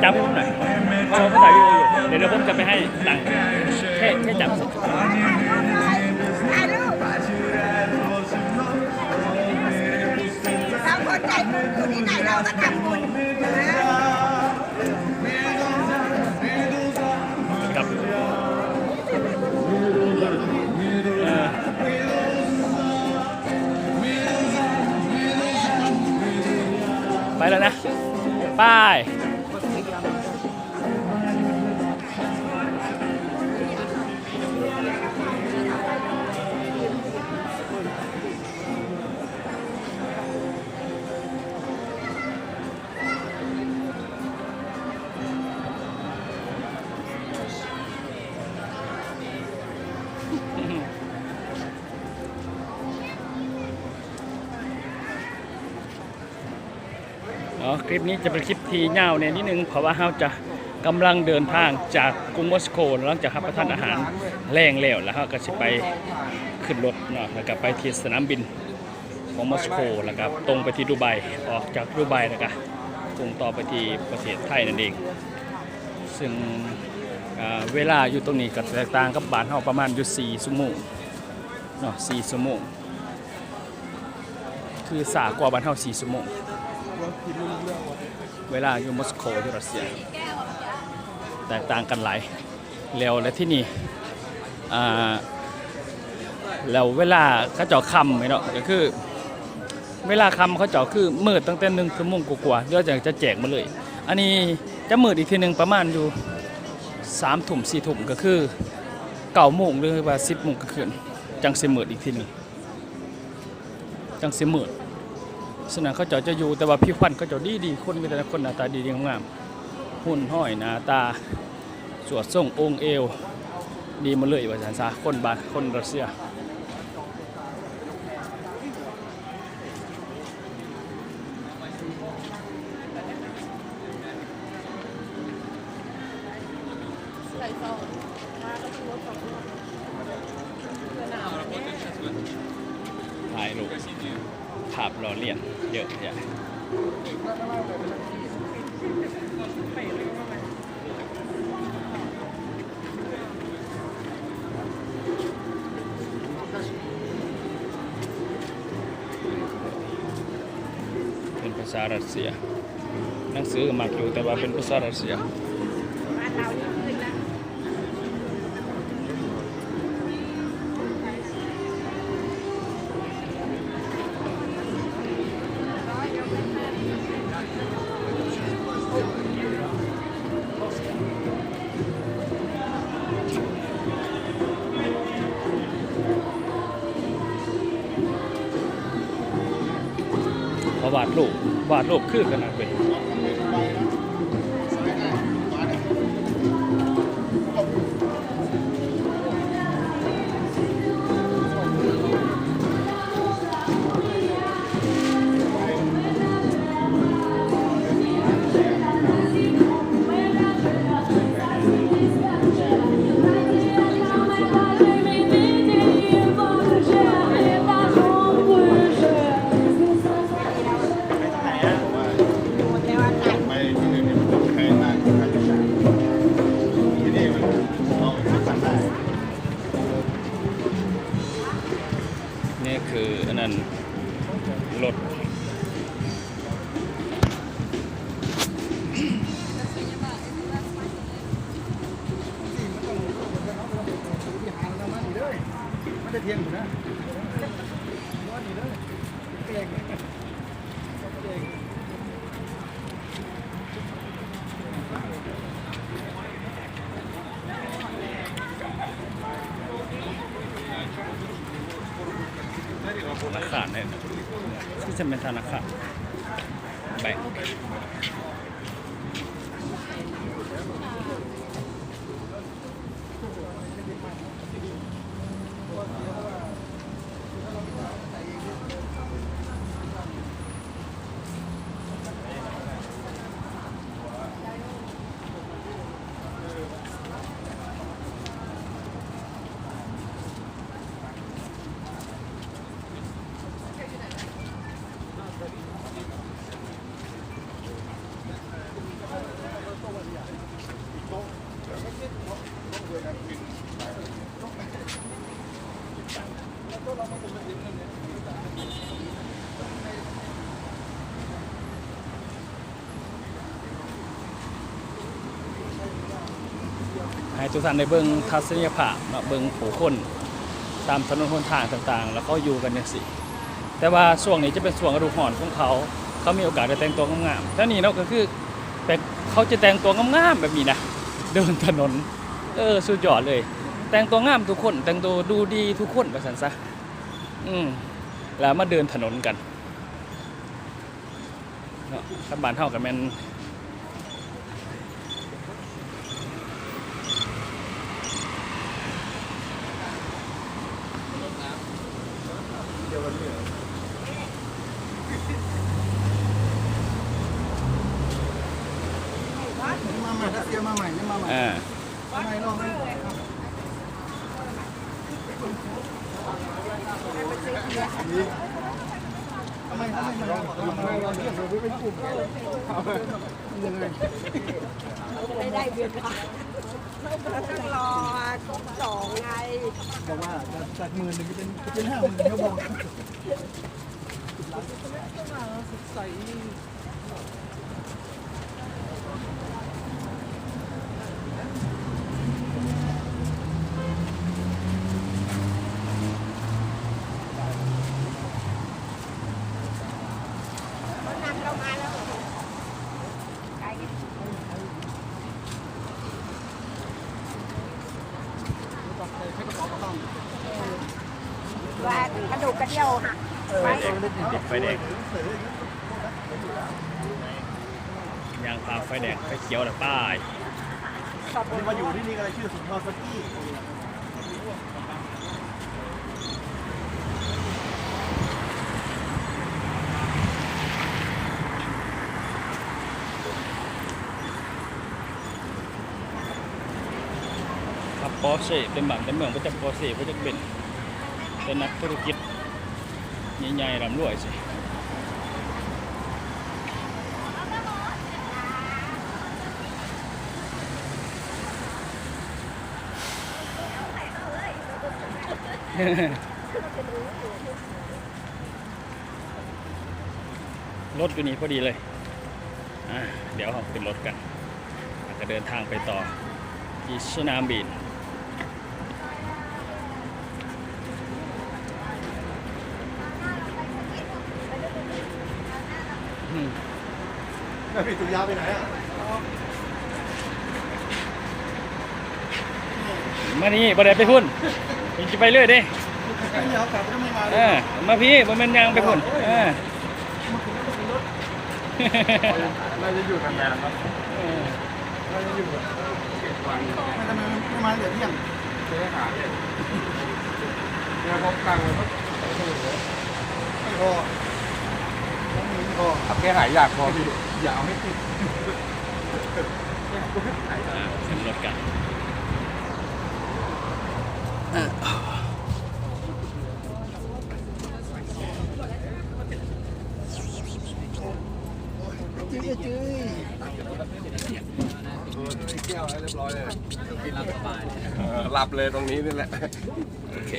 จับให้ผมหน่อยเขาถ่ายวิดีโออยู่เดี๋ยวผมจะไปให้ตังค์แค่จับสักถ่ายรูปเราคนใจบุญอยู่ที่ไหนเราก็ทำบุญครับไปแล้วนะไปคลิปนี้จะเป็นคลิปที่ยาวเนี่ยนิดนึงเพราะว่าเราจะกำลังเดินทางจากกรุงมอสโกหลังจากรับประทานอาหารแรงแล้วแล้วเราก็จะไปขึ้นรถเนาะแล้วก็ไปที่สนามบินของมอสโกแล้วก็ตรงไปที่ดูไบออกจากดูไบแล้วก็ตรงต่อไปที่ประเทศไทยนั่นเองซึ่งเวลาอยู่ตรงนี้ก็แตกต่างกับบ้านเราประมาณอยู่4 ชั่วโมงเนาะ4 ชั่วโมงคือสากว่าบ้านเรา4 ชั่วโมงเวลาอยู่มอสโกที่รัสเซียแตกต่างกันหลายแล้วและที่นี่แล้วเวลาเขาเจาะคำเนาะก็คือเวลาคำเขาเจาะคือมืดตั้งแต่1 ชั่วโมงกว่าเดี๋ยวจะแจกมาเลยอันนี้จะมืดอีกทีนึงประมาณอยู่3 ทุ่ม4 ทุ่มก็คือ9 โมงหรือว่า10 โมงก็คืนจังสิมืดอีกทีนึงจังสิมืดสนามเขาจะอยู่แต่ว่าพี่ควันเขาจะดีคนมีแต่คนหน้าตาดีงามหุ่นห้อยหน้าตาสวดทรงองค์เอวดีมาเลยว่าสันซาคนบ้านคนรัสเซียถ่ายรูปภาพหล่อเลียนเยอะแยะเป็นภาษารัสเซียหนังสือมักอยู่แต่ว่าเป็นภาษารัสเซียวาดรูปคือขนาดเป็นนี่คืออันนั้นรถมันจะเทียงอยู่นะธนาคารเนี่ยที่จะเป็นธนาคารแบงก์ ทุกท่านได้เบิ่งทัศนียภาพเนาะเบิ่งผู้คนตามถนนหนทางต่างๆ แล้วเขาอยู่กันจังซี่แต่ว่าช่วงนี้จะเป็นช่วงฤดูร้อนของเขามีโอกาสได้แต่งตัวงามๆแล้วนี่เนาะก็คือแบบเขาจะแต่งตัวงามๆแบบนี้นะเดินถนนสุดยอดเลย แต่งตัวงามทุกคนแต่งตัวดูดีทุกคนว่าซั่นซะแล้วมาเดินถนนกันเนาะถ้าบ้านเฮาก็แม่นมาใหม่ถ้าเสียมาใหม่เนี่ยมาใหม่มาใหม่ลองให้ทำไมเราเรียกเราเป็นกลุ่มยังไง ได้เบียร์ค่ะเราต้องรอ2ไง บอกว่าจาก10,000จะเป็น50,000เขาบอก มันนำเรามาแล้วไกลกันว่ากระดูกกระเดี่ยวหักไป ติดไฟแดงยางพาไฟแดงไฟเขียวแล้วป้าย มาอยู่ที่นี่ก็เลยชื่อสุนทรสกี้ ขับปอร์เช่เป็นบ้านเป็นเมืองก็จะปอร์เช่ก็จะเป็นนักธุรกิจใหญ่ๆร่ำรวยสิรถอยู่นี่พอดีเลยเดี๋ยวเราขึ้นรถกันแล้วก็เดินทางไปต่อที่สนามบินแล้วพี่ตุยาไปไหนอ่ะ มานี่บ่ได้ไปพุ่นยังจะไปเรื่อยเด้ ไม่ยาวกลับก็ไม่มาเลย มาพี่บ่แม่นยังไปพุ่นน่าจะอยู่กันนานครับน่าจะอยู่ไม่ทำไมไม่มาเดี๋ยวเที่ยงเจ๊หาเนี่ยพบกันเลยไม่พอไม่พอขับแค่หายอยากพอพี่อย่าเอาให้ติด ขึ้นรถกันจื้อจื้อแก้วเรียบร้อยเลยกินหลับสบายหลับเลยตรงนี้นี่แหละ โอเค